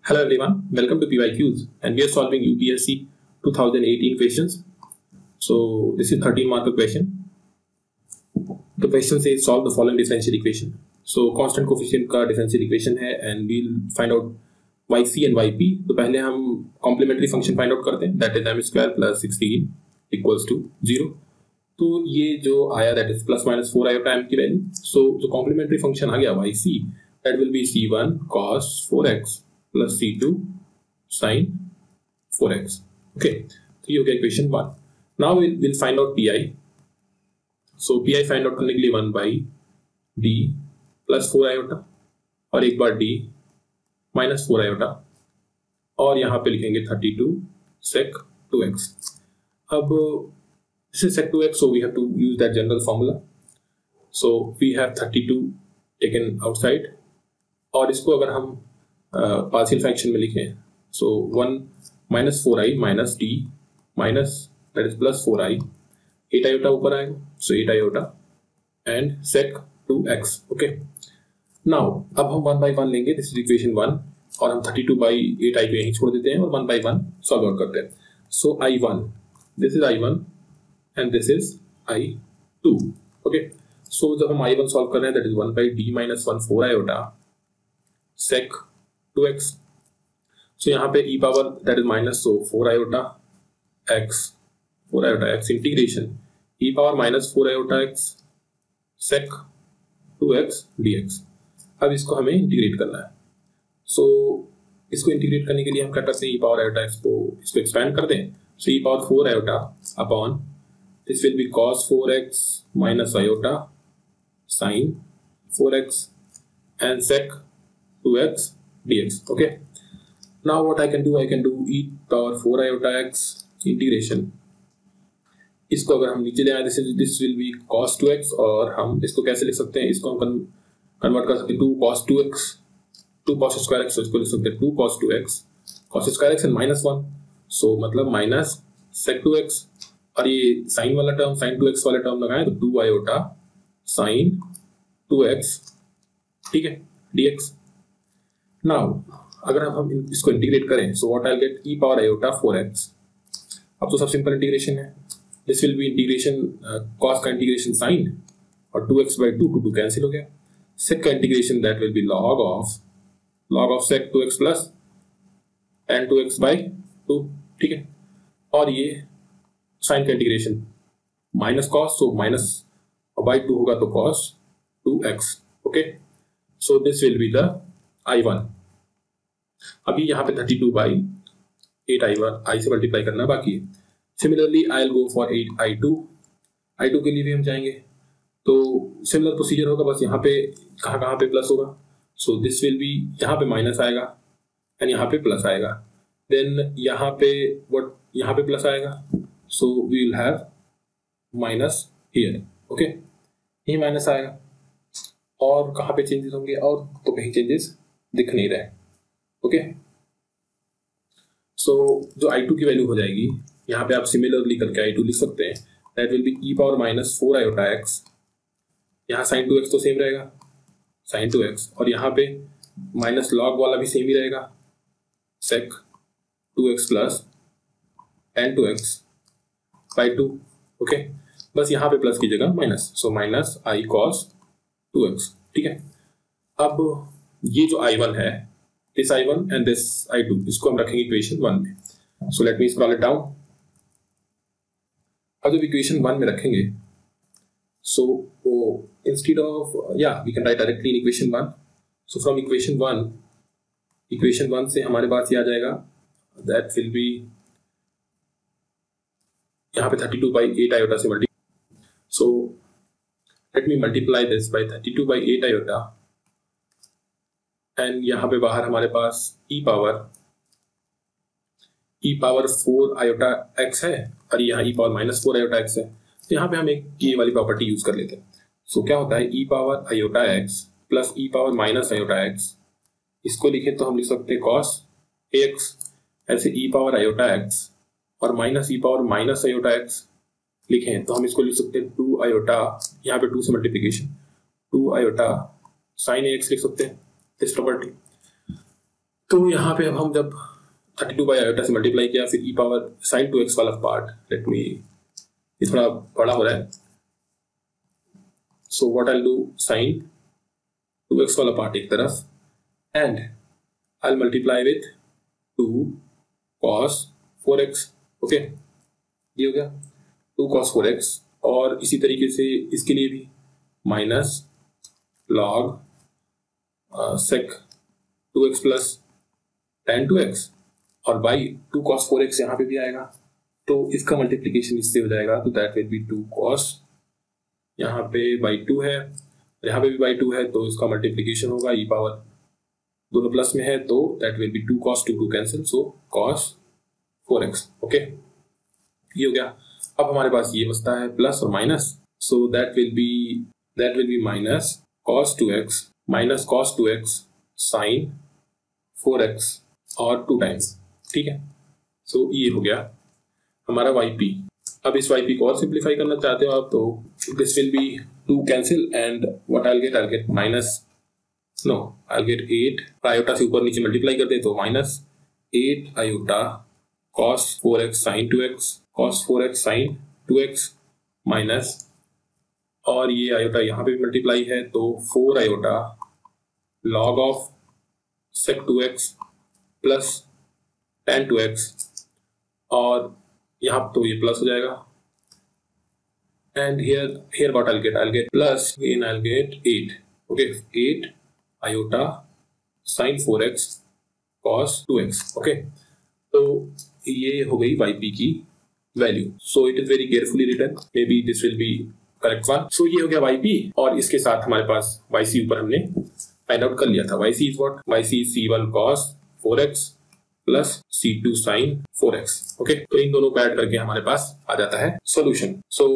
Hello everyone, welcome to PYQs and we are solving UPSC 2018 questions. So this is 13 mark question. The question says solve the following differential equation. So constant coefficient का differential equation है and we'll find out YC and YP. तो पहले हम complementary function find out करते हैं, that is m square plus 16 equals to 0. तो ये जो आया that is plus minus 4 आया m की वैल्यू. So जो complementary function आ गया YC that will be C1 cos 4x plus C2 sin 4x. Okay, so ये हो गया equation 1. Now we'll find out PI. So PI find out करने के लिए 1 by D plus 4 iota और एक बार D minus 4 iota और यहाँ पे लिखेंगे 32 sec 2x. अब this is sec 2x, so we have to use that general formula. So we have 32 taken outside और इसको अगर हम पार्शियल फ्रैक्शन में लिखें, so 1 minus 4i minus d minus that is plus 4i, 8 iota ऊपर आएगा, so 8 iota and sec 2x. Okay, now अब हम 1 by 1 लेंगे, this is equation 1 और हम 32 by 8i को यहीं छोड़ देते हैं और 1 by 1 सॉल्व आउट करते हैं. So I1, this is I1 and this is I2. Okay, so जब हम I1 सॉल्व कर रहे हैं that is 1 by d minus 1 4 iota sec 2x. So यहाँ पे e power that is minus, so 4 iota x integration e power minus 4 iota x sec 2x dx. अब इसको हमें इंटीग्रेट करना है. So इसको इंटीग्रेट करने के लिए हम क्या करते हैं, e power iota x को इसको एक्सपेंड कर दें. So e power 4 iota upon this will be cos 4x minus iota sin 4x and sec 2x dx. Okay, now what I can do e power 4 iota x integration. इसको अगर हम नीचे ले आए, this will be cos 2x और हम इसको कैसे लिख सकते हैं, इसको हम कन्वर्ट कर सकते हैं 2 cos 2x 2 cos square x, तो इसको लिख सकते हैं 2 cos 2x cos square x and minus 1, so मतलब minus sec 2x और ये sin वाला टर्म sin 2x वाला टर्म लगाएं तो 2 iota sin 2x, ठीक है, dx. Now अगर हम इसको इंटीग्रेट करें, so what I'll get e power iota 4x. अब तो सब सिंपल इंटीग्रेशन है. This will be integration cos का इंटीग्रेशन sin और 2x by 2 to 2 कैंसिल हो गया. sec का integration that will be log of sec 2x plus and 2x by 2, ठीक है, और ये sin का integration minus cos, so minus by 2 होगा तो cos 2x. Okay, so this will be the I1. अभी यहाँ पे 32 by 8 I1 से मल्टीप्लाई करना बाकी है. Similarly I will go for 8 I2 के लिए भी हम जाएंगे तो सिमिलर प्रोसीजर होगा, बस यहाँ पे कहाँ पे प्लस होगा. सो दिस विल बी, यहाँ पे माइनस आएगा एंड यहाँ पे प्लस आएगा, देन यहाँ पे प्लस आएगा, so we will have minus here. Okay, यही माइनस आएगा और कहाँ पे चेंजेस होंगे, और तो कहीं चेंजेस दिख नहीं रहे. ओके, सो जो I2 की वैल्यू हो जाएगी, यहाँ पे आप सिमिलरली करके I2 लिख सकते हैं, that will B e power minus 4 iota x. यहाँ sin 2x तो सेम रहेगा sin 2x और यहाँ पे माइनस लॉग वाला भी सेम ही रहेगा sec 2x plus tan 2x by 2. Okay, बस यहाँ पे प्लस की जगह minus, so minus I cos 2x. ठीक है, अब ये जो I1 है, this I1 and this I2, इसको हम रखेंगे इक्वेशन 1 में. So let me scroll it down. अब जब इक्वेशन 1 में रखेंगे, so instead of we can write directly in equation 1. So from equation 1 से हमारे पास ये आ जाएगा, that will be यहाँ पे 32 by 8 iota से multiply. So let me multiply this by 32 by 8 iota and यहाँ पे बाहर हमारे पास e पावर 4 iota x है और यहाँ e power minus 4 iota x है. तो यहाँ पे हम एक ये वाली प्रॉपर्टी यूज कर लेते हैं. सो क्या होता है, e power iota x plus e power minus iota x, इसको लिखें तो हम लिख सकते हैं cos ax. ऐसे e पावर iota x और minus e power minus iota x लिखें तो हम इसको लिख सकते हैं 2 iota, यहाँ पे 2 से मल्टीप्लीकेशन 2 iota sin ax लिख सकते हैं. दिस प्रॉपर्टी तो यहाँ पे अब हम जब 32 बाई आयोटा से मल्टीप्लाई किया, फिर ई पावर साइन 2x वाला पार्ट, लेट मी, ये थोड़ा बड़ा हो रहा है, so what I do, sine 2x वाला पार्ट एक तरफ and I multiply with 2 cos 4x। Okay, ये हो गया 2 cos 4x। और इसी तरीके से इसके लिए भी minus log sec 2x plus tan 2x और बाई 2 cos 4x यहाँ पे भी आएगा, तो इसका मल्टीप्लीकेशन इससे हो जाएगा, तो दैट विल बी 2 cos, यहाँ पे बाई 2 है, यहाँ पे भी बाई 2 है, तो इसका मल्टीप्लीकेशन होगा ई पावर, दोनों प्लस में है, तो that will be 2 cos 2 cancel, so cos 4x। Okay, ये हो गया। अब हमारे पास ये बचता है प्लस और minus, so that will be minus cos 2x sine 4x और 2 टाइम्स, ठीक है। सो ये हो गया हमारा yp। अब इस yp को और सिंप्लीफाई करना चाहते हो आप, तो this will be 2 cancel and what I get minus, no I get 8 iota से ऊपर नीचे मल्टीप्लाई कर दे तो minus 8 iota cos 4x sin 2x cos 4x sin 2x minus, और ये आयोटा यहाँ पे भी मल्टीप्लाई है, तो 4 iota log of sec 2x plus tan 2x, और यहाँ तो ये प्लस हो जाएगा, and here what I'll get plus, again I'll get 8, okay, 8 iota sin 4x cos 2x। Okay, तो ये हो गई yp की value, so it is very carefully written, maybe this will be correct one. सो ये हो गया yp, और इसके साथ हमारे पास yc ऊपर हमने फाइंड आउट कर लिया था। yc is what, yc c1 cos 4x plus c2 sin 4x। Okay, तो इन दोनों को ऐड करके हमारे पास आ जाता है solution. So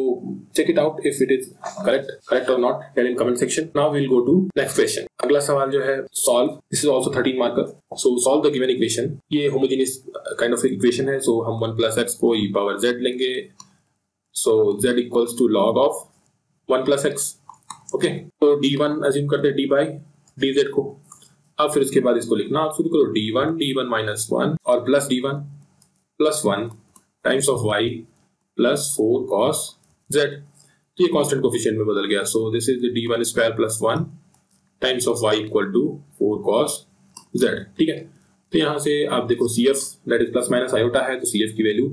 check it out if it is correct और not, tell in comment section. Now we will go to next question. अगला सवाल जो है solve, this is also 13 marker. So solve the given equation. ये homogeneous kind of equation है, सो हम 1 plus x को ई पावर जेड लेंगे, so z equals to log of 1 plus X. Okay, तो d1 अज्यूम करते हैं d बाई dz को। अब फिर इसके बाद इसको लिखना आप शुरू करो, d1 माइनस 1 और plus d1 plus 1 times of y plus 4 cos z। तो ये कांस्टेंट कोफिशिएंट में बदल गया, so this is d1 square plus 1 times of y equal to 4 cos z। ठीक है, तो यहाँ से आप देखो cf that is plus minus iota है, तो cf की वैल्यू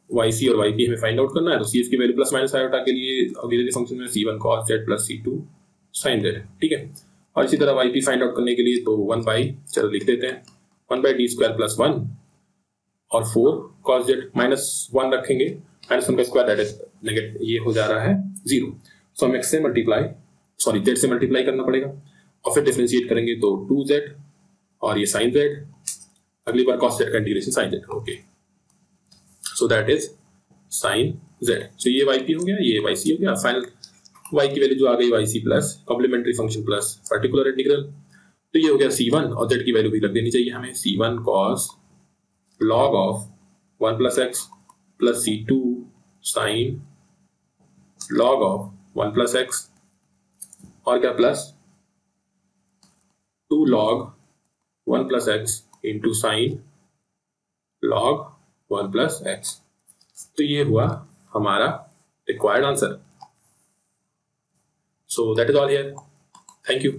yc और yp हमें फाइंड आउट करना है, तो cf की वैल्यू प्लस माइनस आयोटा के लिए ऑक्सिलरी फंक्शन में c1 cos z plus c2 sin z। ठीक है, और इसी तरह yp फाइंड आउट करने के लिए तो 1 बाई, चलो लिख देते हैं, 1 बाई डी स्क्वायर प्लस 1 और 4 cos z माइनस 1 रखेंगे, माइनस 1 का स्क्वायर दैट इज नेगेटिव, ये हो जा रहा है 0। सो हम x से मल्टीप्लाई, सॉरी z से मल्टीप्लाई करना पड़ेगा और फिर डिफरेंशिएट करेंगे तो 2z और ये sin z, अगली बार cos z का integration sin z। Okay, so that is sin z। सो ये yp हो गया, ये yc हो गया, फाइनल y की वैल्यू जो आ गई yc plus complementary function plus particular integral, तो ये हो गया c1 और z की वैल्यू भी रख देनी चाहिए हमें, c1 cos log of 1 plus x plus c2 sin log of 1 plus x और क्या plus 2 log 1 plus x into sine log 1 plus x. तो ये हुआ हमारा required answer. So that is all here. Thank you.